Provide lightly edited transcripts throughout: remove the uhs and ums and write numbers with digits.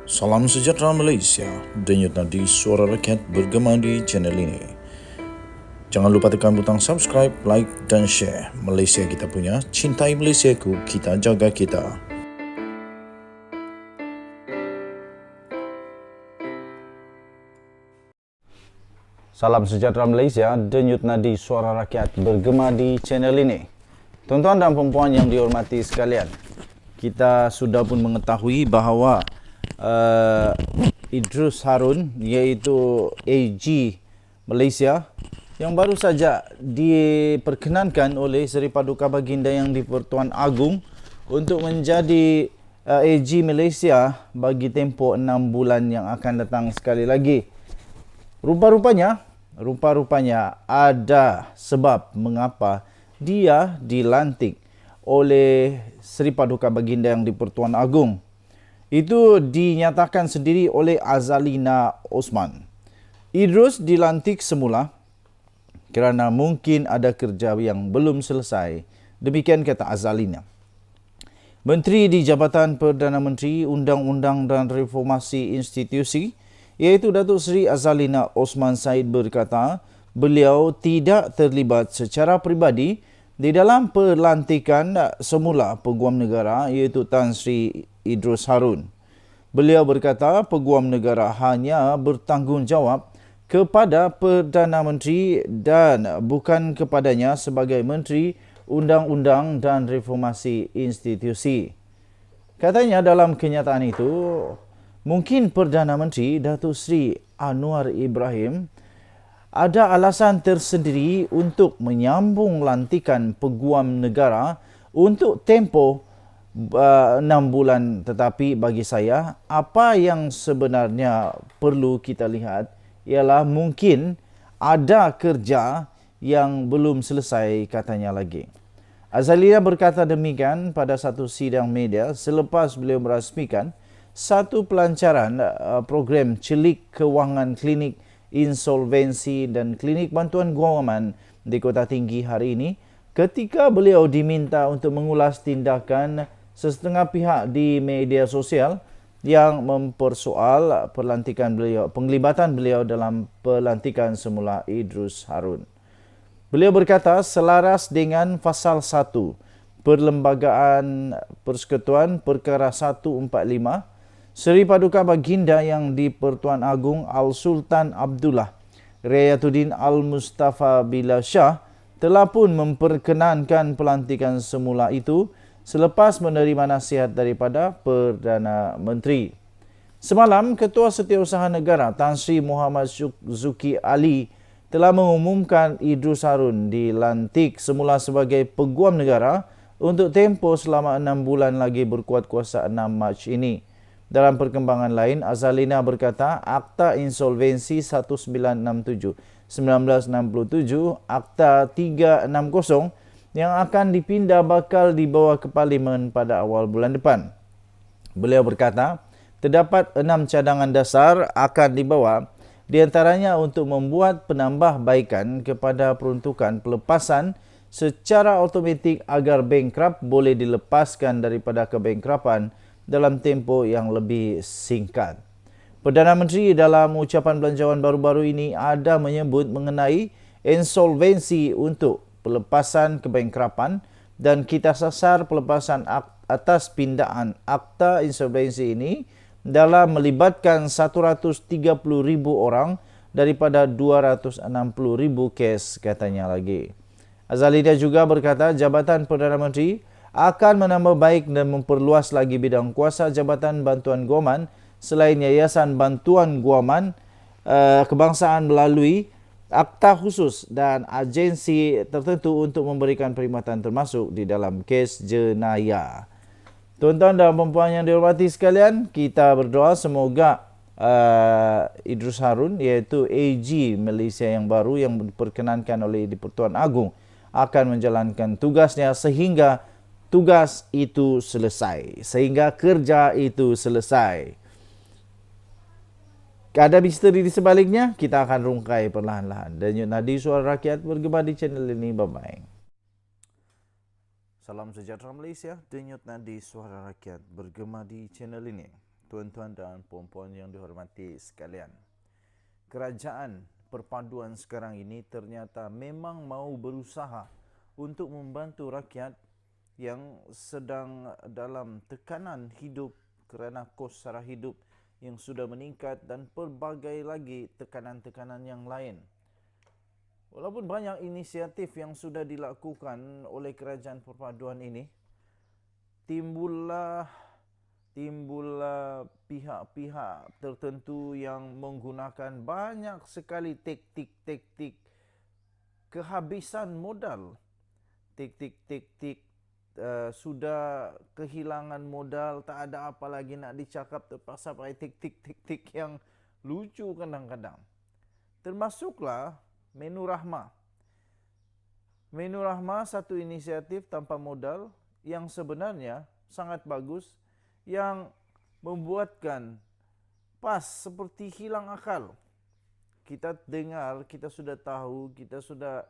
Salam sejahtera Malaysia, denyut nadi suara rakyat bergema di channel ini. Jangan lupa tekan butang subscribe, like dan share. Malaysia kita punya, cintai Malaysiaku, kita jaga kita. Salam sejahtera Malaysia, denyut nadi suara rakyat bergema di channel ini. Tuan-tuan dan puan-puan yang dihormati sekalian, kita sudah pun mengetahui bahawa Idrus Harun, iaitu AG Malaysia, yang baru saja diperkenankan oleh Seri Paduka Baginda Yang di-Pertuan Agong untuk menjadi AG Malaysia bagi tempoh 6 bulan yang akan datang sekali lagi. Rupa-rupanya ada sebab mengapa dia dilantik oleh Seri Paduka Baginda Yang di-Pertuan Agong. Itu dinyatakan sendiri oleh Azalina Osman. Idrus dilantik semula kerana mungkin ada kerja yang belum selesai. Demikian kata Azalina. Menteri di Jabatan Perdana Menteri, Undang-Undang dan Reformasi Institusi, iaitu Datuk Seri Azalina Osman Said berkata, beliau tidak terlibat secara peribadi di dalam pelantikan semula Peguam Negara, iaitu Tan Sri Idrus Harun. Beliau berkata Peguam Negara hanya bertanggungjawab kepada Perdana Menteri dan bukan kepadanya sebagai Menteri Undang-Undang dan Reformasi Institusi. Katanya dalam kenyataan itu, mungkin Perdana Menteri Datuk Seri Anwar Ibrahim ada alasan tersendiri untuk menyambung lantikan Peguam Negara untuk tempoh 6 bulan, tetapi bagi saya apa yang sebenarnya perlu kita lihat ialah mungkin ada kerja yang belum selesai, katanya lagi. Azalina berkata demikian pada satu sidang media selepas beliau merasmikan satu pelancaran program celik kewangan klinik insolvensi dan klinik bantuan guaman di Kota Tinggi hari ini, ketika beliau diminta untuk mengulas tindakan sesetengah pihak di media sosial yang mempersoal penglibatan beliau dalam pelantikan semula Idrus Harun. Beliau berkata selaras dengan Fasal 1 Perlembagaan Persekutuan Perkara 145, Seri Paduka Baginda Yang di-Pertuan Agong Al-Sultan Abdullah Rayatuddin Al-Mustafa Billah Shah telah pun memperkenankan pelantikan semula itu selepas menerima nasihat daripada Perdana Menteri. Semalam, Ketua Setiausaha Negara Tan Sri Muhammad Zuki Ali telah mengumumkan Idrus Harun dilantik semula sebagai Peguam Negara untuk tempoh selama 6 bulan lagi berkuat kuasa 6 Mac ini. Dalam perkembangan lain, Azalina berkata Akta Insolvensi 1967, 1967, Akta 360 yang akan dipindah bakal dibawa ke Parlimen pada awal bulan depan. Beliau berkata, terdapat 6 cadangan dasar akan dibawa, di antaranya untuk membuat penambahbaikan kepada peruntukan pelepasan secara automatik agar bankrupt boleh dilepaskan daripada kebankruptan dalam tempoh yang lebih singkat. Perdana Menteri dalam ucapan belanjawan baru-baru ini ada menyebut mengenai insolvensi untuk pelepasan kebankruptan dan kita sasar pelepasan atas pindaan akta insolvensi ini dalam melibatkan 130,000 orang daripada 260,000 kes, katanya lagi. Azalina juga berkata Jabatan Perdana Menteri akan menambah baik dan memperluas lagi bidang kuasa Jabatan Bantuan Guaman selain Yayasan Bantuan Guaman Kebangsaan melalui akta khusus dan agensi tertentu untuk memberikan perkhidmatan termasuk di dalam kes jenayah. Tuan-tuan dan puan-puan yang dihormati sekalian, kita berdoa semoga Idrus Harun, iaitu AG Malaysia yang baru yang diperkenankan oleh di-Pertuan Agong, akan menjalankan tugasnya sehingga tugas itu selesai, sehingga kerja itu selesai. Ada misteri di sebaliknya, kita akan rungkai perlahan-lahan. Denyut nadi suara rakyat bergema di channel ini. Bye-bye. Salam sejahtera Malaysia, denyut nadi suara rakyat bergema di channel ini. tuan-tuan dan puan-puan yang dihormati sekalian. Kerajaan perpaduan sekarang ini ternyata memang mau berusaha untuk membantu rakyat yang sedang dalam tekanan hidup kerana kos sara hidup yang sudah meningkat dan pelbagai lagi tekanan-tekanan yang lain. Walaupun banyak inisiatif yang sudah dilakukan oleh kerajaan perpaduan ini, timbullah pihak-pihak tertentu yang menggunakan banyak sekali taktik-taktik kehabisan modal. Taktik-taktik sudah kehilangan modal, tak ada apa lagi nak dicakap, terpaksa pakai taktik-taktik yang lucu kadang-kadang. Termasuklah Menu Rahmah. Menu Rahmah satu inisiatif tanpa modal yang sebenarnya sangat bagus, yang membuatkan PAS seperti hilang akal. Kita dengar, kita sudah tahu, kita sudah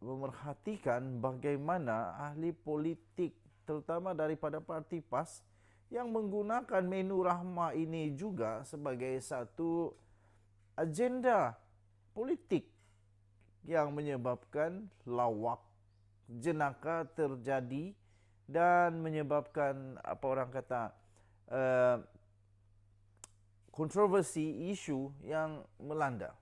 memerhatikan bagaimana ahli politik terutama daripada parti PAS yang menggunakan Menu Rahmah ini juga sebagai satu agenda politik yang menyebabkan lawak jenaka terjadi dan menyebabkan apa orang kata kontroversi isu yang melanda.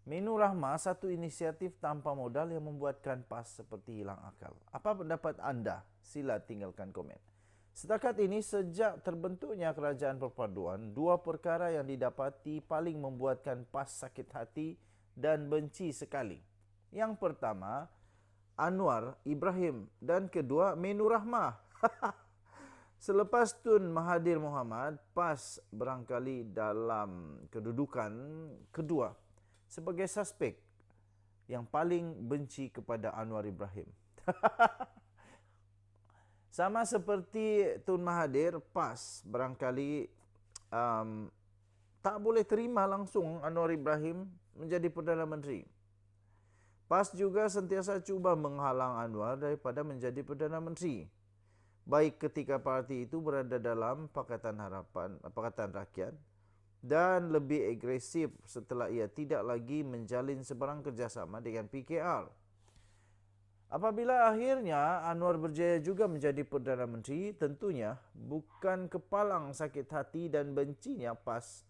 Menu Rahmah satu inisiatif tanpa modal yang membuatkan PAS seperti hilang akal. Apa pendapat anda? Sila tinggalkan komen. Setakat ini sejak terbentuknya kerajaan perpaduan, dua perkara yang didapati paling membuatkan PAS sakit hati dan benci sekali. Yang pertama, Anwar Ibrahim, dan kedua Menu Rahmah. Selepas Tun Mahathir Mohamad, PAS barangkali dalam kedudukan kedua sebagai suspek yang paling benci kepada Anwar Ibrahim. Sama seperti Tun Mahathir, PAS barangkali tak boleh terima langsung Anwar Ibrahim menjadi Perdana Menteri. PAS juga sentiasa cuba menghalang Anwar daripada menjadi Perdana Menteri, baik ketika parti itu berada dalam Pakatan Harapan, Pakatan Rakyat, dan lebih agresif setelah ia tidak lagi menjalin sebarang kerjasama dengan PKR. Apabila akhirnya Anwar berjaya juga menjadi Perdana Menteri, tentunya bukan kepalang sakit hati dan bencinya PAS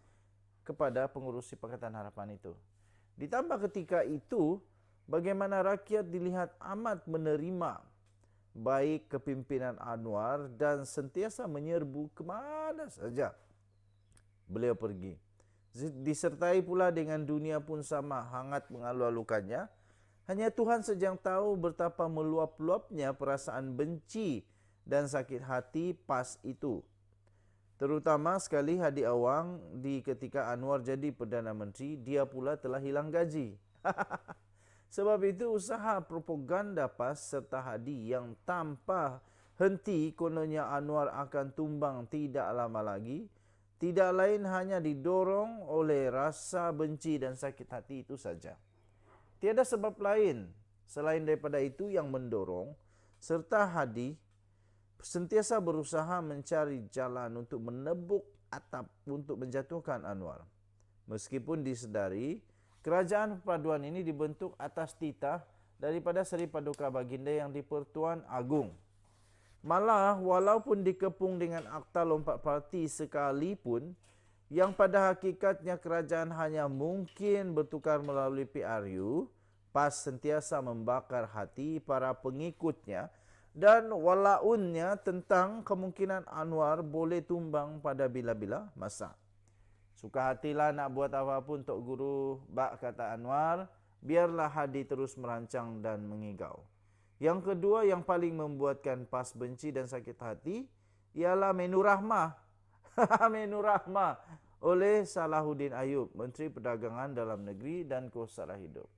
kepada pengurusi Pakatan Harapan itu. Ditambah ketika itu, bagaimana rakyat dilihat amat menerima baik kepimpinan Anwar dan sentiasa menyerbu ke mana saja beliau pergi. Disertai pula dengan dunia pun sama hangat mengalu-alukannya. Hanya Tuhan saja yang tahu betapa meluap-luapnya perasaan benci dan sakit hati PAS itu. Terutama sekali Hadi Awang ketika Anwar jadi Perdana Menteri, dia pula telah hilang gaji. Sebab itu usaha propaganda PAS serta Hadi yang tanpa henti kononnya Anwar akan tumbang tidak lama lagi, tidak lain hanya didorong oleh rasa benci dan sakit hati itu saja. Tiada sebab lain selain daripada itu yang mendorong, serta Hadi sentiasa berusaha mencari jalan untuk menebuk atap untuk menjatuhkan Anwar. Meskipun disedari, kerajaan perpaduan ini dibentuk atas titah daripada Seri Paduka Baginda yang di-Pertuan Agong. Malah walaupun dikepung dengan akta lompat parti sekalipun, yang pada hakikatnya kerajaan hanya mungkin bertukar melalui PRU, PAS sentiasa membakar hati para pengikutnya dan walaunnya tentang kemungkinan Anwar boleh tumbang pada bila-bila masa. Suka hatilah nak buat apapun Tok Guru, bak kata Anwar, biarlah Hadi terus merancang dan mengigau. Yang kedua yang paling membuatkan PAS benci dan sakit hati ialah Menu Rahmah. Menu Rahmah oleh Salahuddin Ayub, Menteri Perdagangan Dalam Negeri dan Kos Sara Hidup.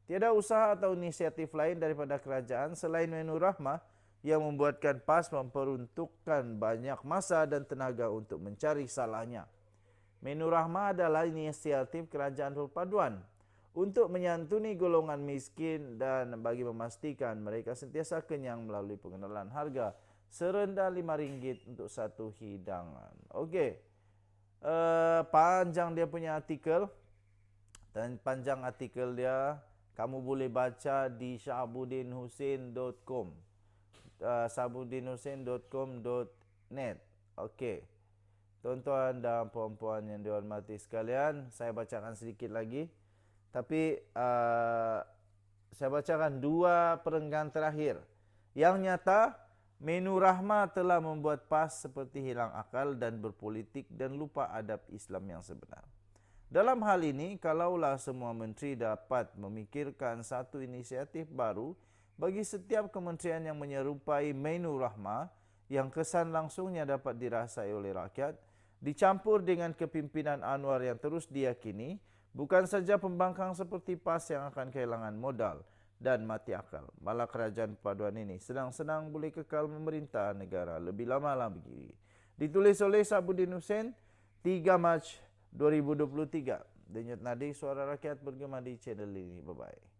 Tiada usaha atau inisiatif lain daripada kerajaan selain Menu Rahmah yang membuatkan PAS memperuntukkan banyak masa dan tenaga untuk mencari salahnya. Menu Rahmah adalah inisiatif kerajaan perpaduan untuk menyantuni golongan miskin dan bagi memastikan mereka sentiasa kenyang melalui pengenalan harga serendah RM5 untuk satu hidangan. Okey. Panjang dia punya artikel, dan panjang artikel dia kamu boleh baca di syahabudinhussein.com, syahabudinhussein.com.net. Okey. Tuan-tuan dan puan-puan yang dihormati sekalian, saya bacakan sedikit lagi. Tapi saya bacakan dua perenggan terakhir. Yang nyata, Menu Rahmah telah membuat PAS seperti hilang akal dan berpolitik dan lupa adab Islam yang sebenar. Dalam hal ini, kalaulah semua menteri dapat memikirkan satu inisiatif baru bagi setiap kementerian yang menyerupai Menu Rahmah yang kesan langsungnya dapat dirasai oleh rakyat, dicampur dengan kepimpinan Anwar yang terus diyakini, bukan saja pembangkang seperti PAS yang akan kehilangan modal dan mati akal, malah kerajaan perpaduan ini senang-senang boleh kekal memerintah negara lebih lama lagi. Ditulis oleh Syahabuddin Hussein, 3 Mac 2023. Denyut nadi suara rakyat bergema di channel ini. Bye-bye.